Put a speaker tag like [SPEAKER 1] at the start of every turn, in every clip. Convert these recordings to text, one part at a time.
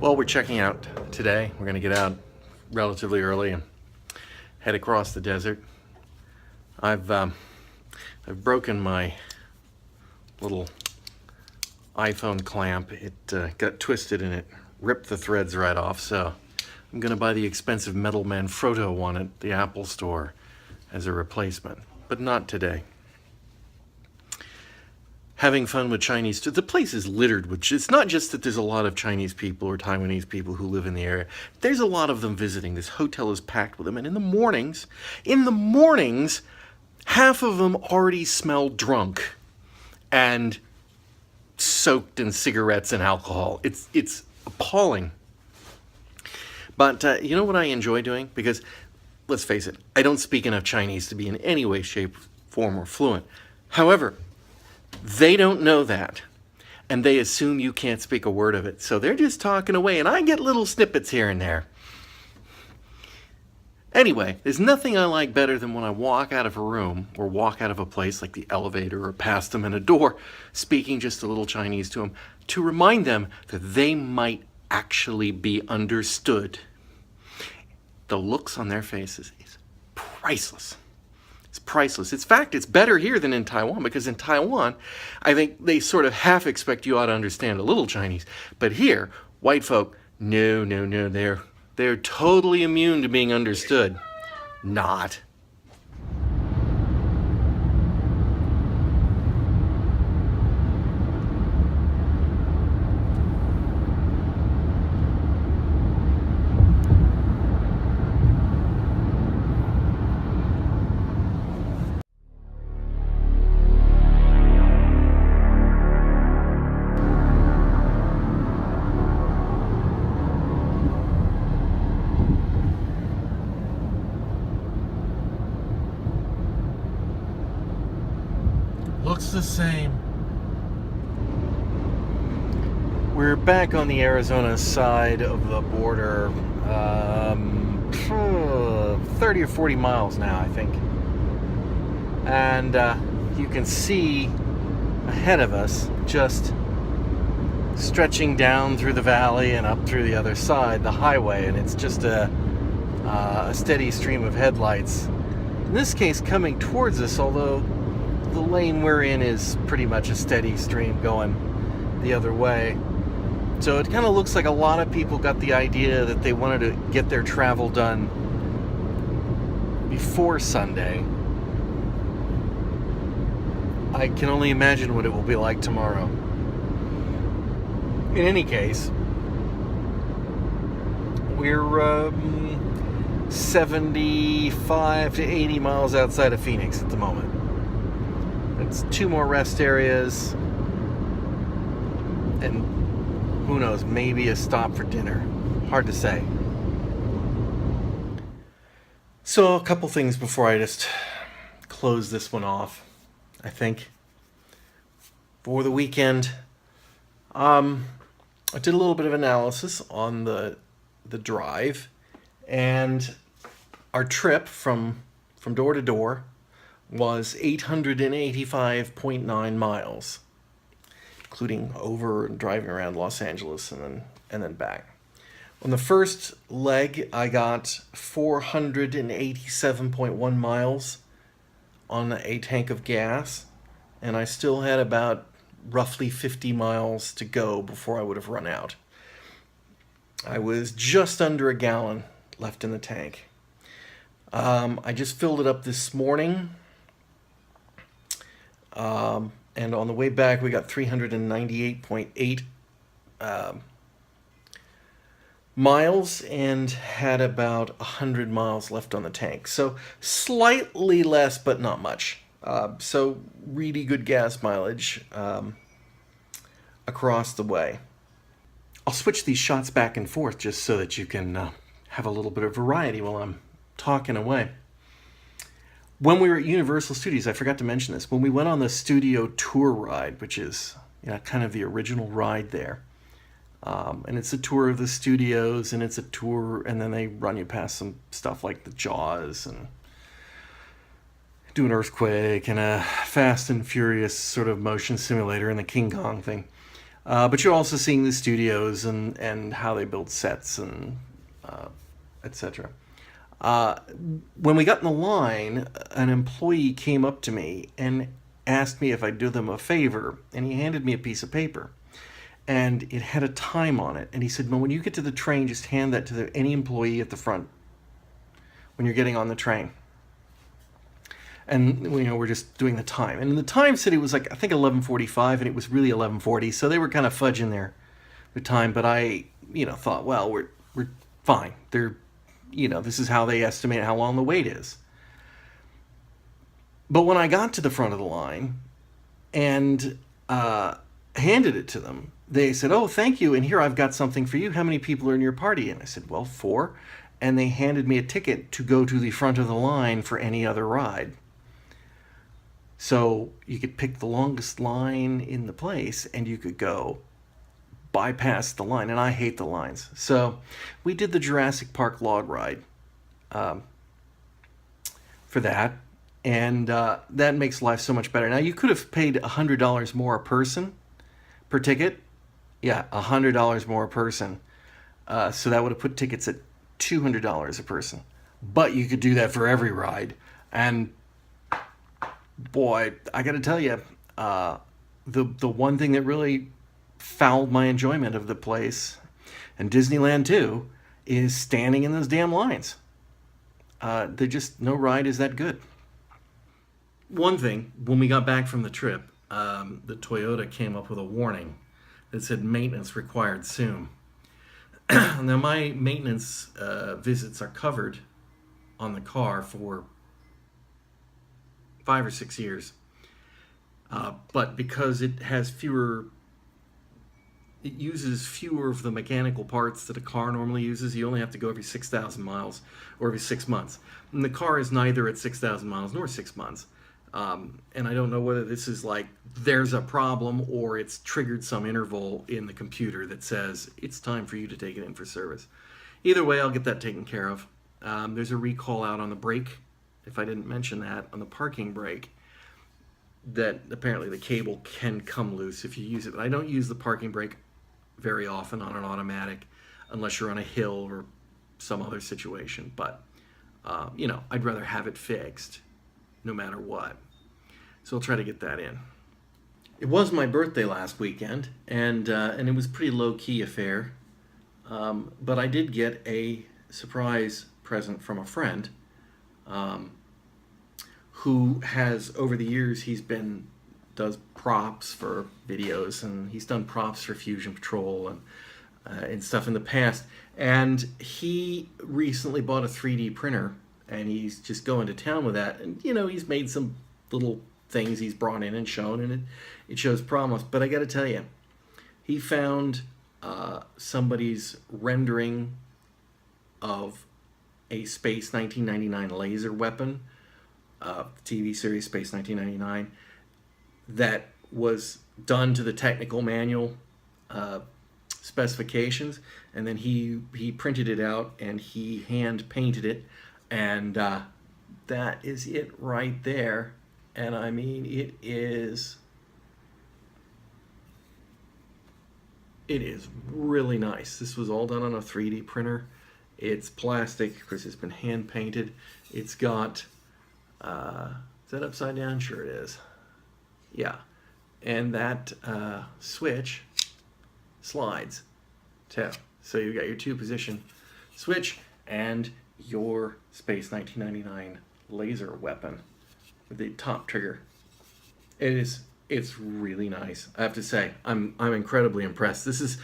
[SPEAKER 1] Well, we're checking out today. We're going to get out relatively early and head across the desert. I've broken my little iPhone clamp. It got twisted and it ripped the threads right off, so I'm going to buy the expensive Metal Manfrotto one at the Apple store as a replacement, but not today. Having fun with Chinese. The place is littered with, it's not just that there's a lot of Chinese people or Taiwanese people who live in the area. There's a lot of them visiting. This hotel is packed with them. And in the mornings, half of them already smell drunk and soaked in cigarettes and alcohol. It's appalling. But you know what I enjoy doing? Because, let's face it, I don't speak enough Chinese to be in any way, shape, form, or fluent. However, they don't know that, and they assume you can't speak a word of it. So they're just talking away, and I get little snippets here and there. Anyway, there's nothing I like better than when I walk out of a room or walk out of a place like the elevator or past them in a door, speaking just a little Chinese to them, to remind them that they might actually be understood. The looks on their faces is priceless. It's priceless. In fact, it's better here than in Taiwan, because in Taiwan, I think they sort of half expect you ought to understand a little Chinese. But here, white folk, no, they're totally immune to being understood. Not. Looks the same. We're back on the Arizona side of the border, 30 or 40 miles now, I think. And you can see ahead of us, just stretching down through the valley and up through the other side, the highway, and it's just a steady stream of headlights. In this case, coming towards us, although the lane we're in is pretty much a steady stream going the other way. So it kind of looks like a lot of people got the idea that they wanted to get their travel done before Sunday. I can only imagine what it will be like tomorrow. In any case, we're 75 to 80 miles outside of Phoenix at the moment. It's 2 more rest areas, and who knows, maybe a stop for dinner. Hard to say. So a couple things before I just close this one off, I think. For the weekend, I did a little bit of analysis on the drive, and our trip from door to door was 885.9 miles, including over and driving around Los Angeles and then back. On the first leg, I got 487.1 miles on a tank of gas, and I still had about roughly 50 miles to go before I would have run out. I was just under a gallon left in the tank. I just filled it up this morning. And on the way back, we got 398.8 miles and had about 100 miles left on the tank. So slightly less, but not much. So really good gas mileage across the way. I'll switch these shots back and forth just so that you can have a little bit of variety while I'm talking away. When we were at Universal Studios, I forgot to mention this, when we went on the studio tour ride, which is kind of the original ride there, and it's a tour of the studios, and it's a tour, and then they run you past some stuff like the Jaws, and do an earthquake, and a Fast and Furious sort of motion simulator, and the King Kong thing. But you're also seeing the studios and how they build sets and etc. Uh, when we got in the line, an employee came up to me and asked me if I'd do them a favor, and he handed me a piece of paper. And it had a time on it. And he said, well, when you get to the train, just hand that to any employee at the front when you're getting on the train. And we're just doing the time. And the time said it was like, I think 11:45, and it was really 11:40. So they were kind of fudging their time. But I, thought, well, we're fine. They're, this is how they estimate how long the wait is. But when I got to the front of the line and handed it to them, they said, oh, thank you. And here, I've got something for you. How many people are in your party? And I said, well, 4. And they handed me a ticket to go to the front of the line for any other ride. So you could pick the longest line in the place and you could go bypass the line. And I hate the lines. So we did the Jurassic Park log ride for that. And that makes life so much better. Now, you could have paid $100 more a person per ticket. Yeah, $100 more a person. So that would have put tickets at $200 a person. But you could do that for every ride. And boy, I got to tell you, the one thing that really fouled my enjoyment of the place, and Disneyland too, is standing in those damn lines. They're just, no ride is that good. One thing, when we got back from the trip, the Toyota came up with a warning that said maintenance required soon. Now, my maintenance visits are covered on the car for 5 or 6 years. But because it uses fewer of the mechanical parts that a car normally uses, you only have to go every 6,000 miles or every 6 months. And the car is neither at 6,000 miles nor 6 months. And I don't know whether this is like there's a problem or it's triggered some interval in the computer that says it's time for you to take it in for service. Either way, I'll get that taken care of. There's a recall out on the brake, if I didn't mention that, on the parking brake, that apparently the cable can come loose if you use it. But I don't use the parking brake very often on an automatic unless you're on a hill or some other situation. But, I'd rather have it fixed no matter what. So I'll try to get that in. It was my birthday last weekend, and it was a pretty low-key affair. But I did get a surprise present from a friend who has, over the years, does props for videos, and he's done props for Fusion Patrol and stuff in the past. And he recently bought a 3D printer, and he's just going to town with that. And, he's made some little things he's brought in and shown, and it shows promise. But I got to tell you, he found somebody's rendering of a Space 1999 laser weapon, TV series Space 1999, that was done to the technical manual specifications, and then he printed it out and he hand painted it, and that is it right there. And I mean, it is really nice. This was all done on a 3D printer. It's plastic because it's been hand painted. It's got is that upside down? Sure it is. Yeah. And that switch slides too. So you've got your 2-position switch and your Space 1999 laser weapon with the top trigger. It's really nice. I have to say, I'm incredibly impressed. This is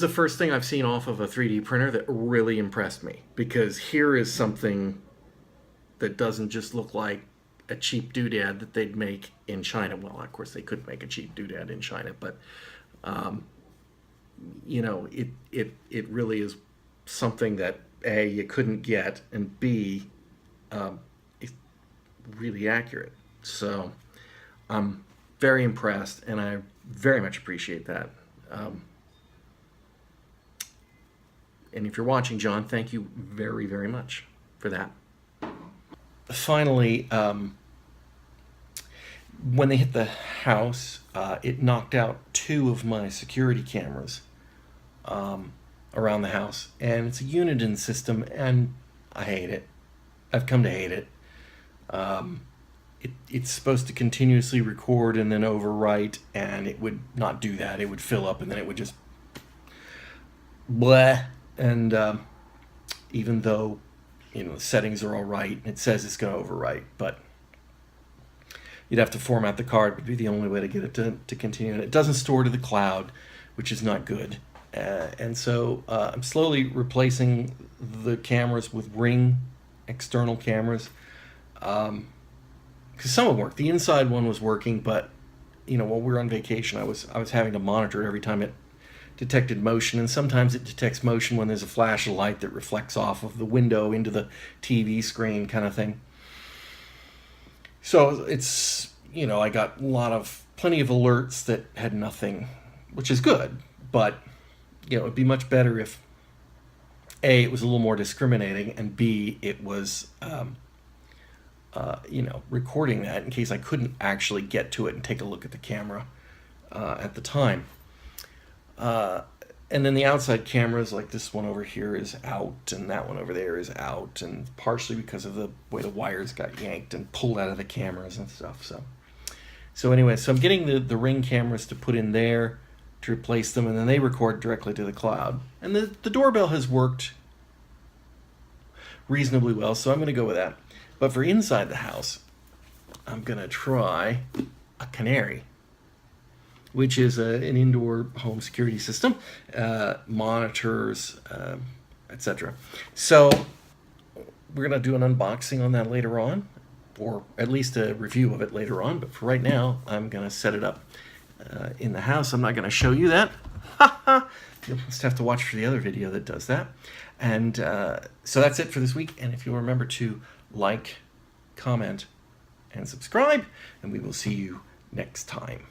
[SPEAKER 1] the first thing I've seen off of a 3D printer that really impressed me, because here is something that doesn't just look like a cheap doodad that they'd make in China. Well, of course, they could make a cheap doodad in China, but it really is something that A, you couldn't get, and B, it's really accurate. So I'm very impressed, and I very much appreciate that. And if you're watching, John, thank you very, very much for that. Finally, when they hit the house, it knocked out 2 of my security cameras around the house. And it's a Uniden system, and I hate it. I've come to hate it. It's supposed to continuously record and then overwrite, and it would not do that. It would fill up, and then it would just bleh. And even though, the settings are all right, it says it's going to overwrite, but you'd have to format the card, would be the only way to get it to continue. And it doesn't store to the cloud, which is not good. And so I'm slowly replacing the cameras with Ring external cameras. Because some of them work. The inside one was working, but while we were on vacation, I was having to monitor it every time it detected motion, and sometimes it detects motion when there's a flash of light that reflects off of the window into the TV screen, kind of thing. So it's I got plenty of alerts that had nothing, which is good, but it'd be much better if A, it was a little more discriminating, and B, it was recording that in case I couldn't actually get to it and take a look at the camera at the time. And then the outside cameras, like this one over here, is out, and that one over there is out, and partially because of the way the wires got yanked and pulled out of the cameras and stuff. So anyway, so I'm getting the Ring cameras to put in there to replace them, and then they record directly to the cloud. And the doorbell has worked reasonably well, so I'm going to go with that. But for inside the house, I'm going to try a Canary, which is an indoor home security system, monitors, etc. So we're going to do an unboxing on that later on, or at least a review of it later on. But for right now, I'm going to set it up in the house. I'm not going to show you that. You'll just have to watch for the other video that does that. And so that's it for this week. And if you'll remember to like, comment, and subscribe, and we will see you next time.